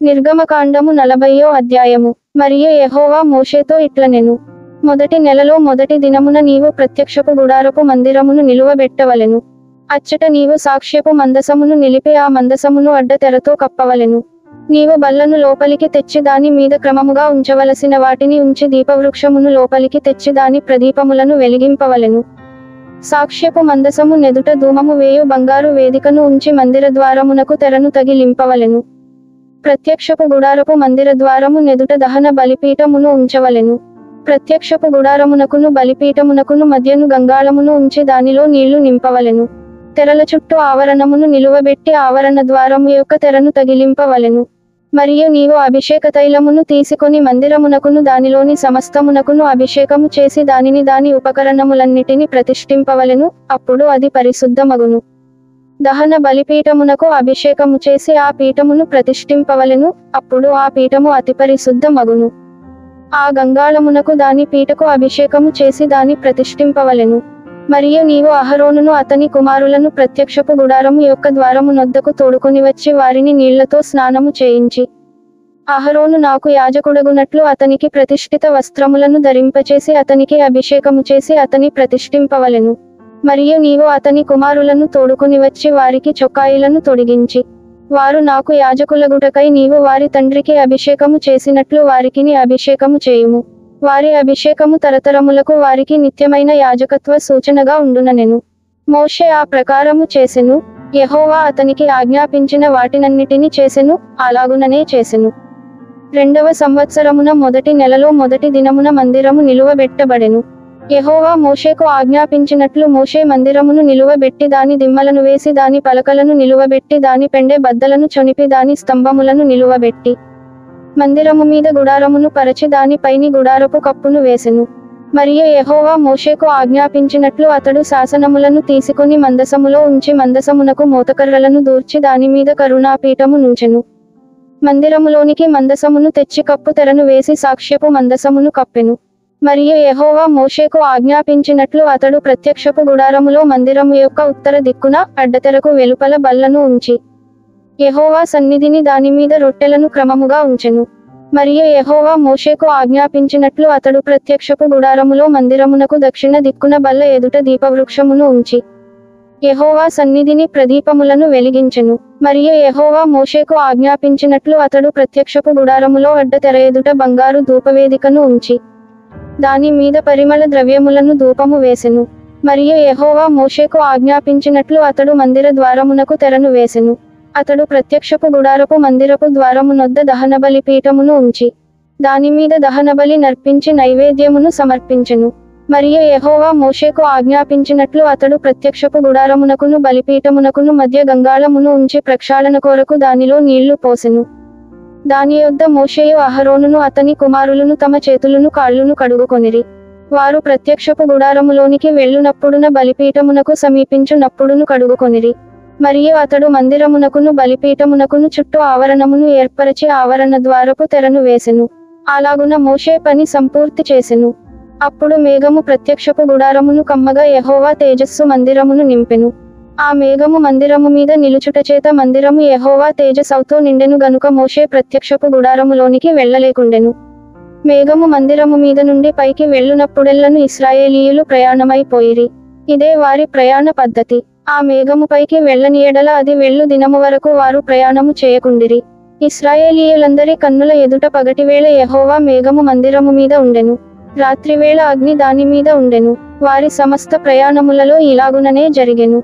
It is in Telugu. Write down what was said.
నిర్గమకాండము 40వ అధ్యాయము. మరియు యెహోవా మోషేతో ఇట్లనెను, మొదటి నెలలో మొదటి దినమున నీవు ప్రత్యక్షపు గుడారపు మందిరమును నిలువబెట్టవలెను. అచ్చట నీవు సాక్ష్యపు మందసమును నిలిపి ఆ మందసమును అడ్డ తెరతో కప్పవలెను. నీవు బల్లను లోపలికి తెచ్చి దాని మీద క్రమముగా ఉంచవలసిన వాటిని ఉంచి దీపవృక్షమును లోపలికి తెచ్చి దాని ప్రదీపములను వెలిగింపవలెను. సాక్ష్యపు మందసము నెదుట ధూమము వేయు బంగారు వేదికను ఉంచి మందిర ద్వారమునకు తెరను తగిలింపవలెను. ప్రత్యక్షపు గుడారపు మందిర ద్వారము నెదుట దహన బలిపీఠమును ఉంచవలెను. ప్రత్యక్షపు గుడారమునకును బలిపీఠమునకును మధ్యను గంగాళమును ఉంచి దానిలో నీళ్లు నింపవలెను. తెరల చుట్టూ ఆవరణమును నిలువబెట్టి ఆవరణ ద్వారము యొక్క తెరను తగిలింపవలెను. మరియు నీవు అభిషేక తైలమును తీసుకొని మందిరమునకును దానిలోని సమస్తమునకును అభిషేకము చేసి దానిని దాని ఉపకరణములన్నిటిని ప్రతిష్ఠింపవలెను, అప్పుడు అది పరిశుద్ధమగును. దహన బలిపీఠమునకు అభిషేకము చేసి ఆ పీఠమును ప్రతిష్ఠింపవలెను, అప్పుడు ఆ పీఠము అతి పరిశుద్ధమగును. ఆ గంగాళమునకు దాని పీటకు అభిషేకము చేసి దాని ప్రతిష్ఠింపవలెను. మరియు నీవు అహరోనును అతని కుమారులను ప్రత్యక్షపు గుడారము యొక్క ద్వారము నొద్దకు తోడుకొని వచ్చి వారిని నీళ్లతో స్నానము చేయించి, అహరోను నాకు యాజకుడగునట్లు అతనికి ప్రతిష్ఠిత వస్త్రములను ధరింపచేసి అతనికి అభిషేకము చేసి అతని ప్రతిష్ఠింపవలెను. మరియు నీవు అతని కుమారులను తోడుకొని వచ్చి వారికి చొక్కాయిలను తొడిగించి, వారు నాకు యాజకులగుటకై నీవు వారి తండ్రికి అభిషేకము చేసినట్లు వారికిని అభిషేకము చేయుము. వారి అభిషేకము తరతరములకు వారికి నిత్యమైన యాజకత్వ సూచనగా ఉండుననెను. మోషే ఆ ప్రకారము చేసెను. యెహోవా అతనికి ఆజ్ఞాపించిన వాటినన్నిటిని చేసెను, అలాగుననే చేసెను. 2వ సంవత్సరమున మొదటి నెలలో మొదటి దినమున మందిరము నిలువబెట్టబడెను. యెహోవా మోషేకు ఆజ్ఞాపించినట్లు మోషే మందిరమును నిలువబెట్టి దాని దిమ్మలను వేసి దాని పలకలను నిలువబెట్టి దాని పెండె బద్దలను చొనిపి దాని స్తంభములను నిలువబెట్టి మందిరము మీద గుడారమును పరచి దాని పైని గుడారపు కప్పును వేసెను. మరియు యెహోవా మోషేకు ఆజ్ఞాపించినట్లు అతడు శాసనములను తీసుకొని మందసములో ఉంచి మందసమునకు మోతకర్రలను దూర్చి దాని మీద కరుణాపీఠము నుంచెను. మందిరములోనికి మందసమును తెచ్చి కప్పు తెరను వేసి సాక్ష్యపు మందసమును కప్పెను. మరియు యెహోవా మోషేకు ఆజ్ఞాపించినట్లు అతడు ప్రత్యక్షపు గుడారములో మందిరము యొక్క ఉత్తర దిక్కున అడ్డతెరకు వెలుపల బల్లను ఉంచి యెహోవా సన్నిధిని దానిమీద రొట్టెలను క్రమముగా ఉంచెను. మరియు యెహోవా మోషేకు ఆజ్ఞాపించినట్లు అతడు ప్రత్యక్షపు గుడారములో మందిరమునకు దక్షిణ దిక్కున బల్ల ఎదుట దీపవృక్షమును ఉంచి యెహోవా సన్నిధిని ప్రదీపములను వెలిగించెను. మరియు యెహోవా మోషేకు ఆజ్ఞాపించినట్లు అతడు ప్రత్యక్షపు గుడారములో అడ్డ తెర ఎదుట బంగారు ధూపవేదికను ఉంచి దాని మీద పరిమళ ద్రవ్యములను ధూపము వేసెను. మరియు యెహోవా మోషేకు ఆజ్ఞాపించినట్లు అతడు మందిర ద్వారమునకు తెరను వేసెను. అతడు ప్రత్యక్షపు గుడారపు మందిరపు ద్వారము నొద్ద దహనబలి పీఠమును ఉంచి దానిమీద దహనబలి నర్పించి నైవేద్యమును సమర్పించెను. మరియు యెహోవా మోషేకు ఆజ్ఞాపించినట్లు అతడు ప్రత్యక్షపు గుడారమునకును బలిపీఠమునకును మధ్య గంగాళమును ఉంచి ప్రక్షాళన కొరకు దానిలో నీళ్లు పోసెను. దాని యొద్ద మోషేయు అహరోనును అతని కుమారులను తమ చేతులను కాళ్ళును కడుగుకొనిరి. వారు ప్రత్యక్షపు గుడారములోనికి వెళ్ళునప్పుడున బలిపీఠమునకు సమీపించునప్పుడును కడుగుకొనిరి. మరియు అతడు మందిరమునకును బలిపీఠమునకును చుట్టూ ఆవరణమును ఏర్పరచి ఆవరణ ద్వారపు తెరను వేసెను. అలాగున మోషే పని సంపూర్తి చేసెను. అప్పుడు మేఘము ప్రత్యక్షపు గుడారమును కమ్మగా యెహోవా తేజస్సు మందిరమును నింపెను. ఆ మేఘము మందిరము మీద నిలుచుటచేత మందిరము యెహోవా తేజస్సుతో నిండెను గనుక మోషే ప్రత్యక్షపు గుడారములోనికి వెళ్ళలేకుండెను. మేఘము మందిరము మీద నుండి పైకి వెళ్ళునప్పుడెల్లను ఇశ్రాయేలీయులు ప్రయాణమైపోయిరి. ఇదే వారి ప్రయాణ పద్ధతి. ఆ మేఘము పైకి వెళ్ళని ఎడల అది వెళ్ళు దినము వరకు వారు ప్రయాణము చేయకుండిరి. ఇశ్రాయేలీయులందరి కన్నుల ఎదుట పగటివేళ యెహోవా మేఘము మందిరము మీద ఉండెను, రాత్రివేళ అగ్ని దాని మీద ఉండెను. వారి సమస్త ప్రయాణములలో ఇలాగుననే జరిగెను.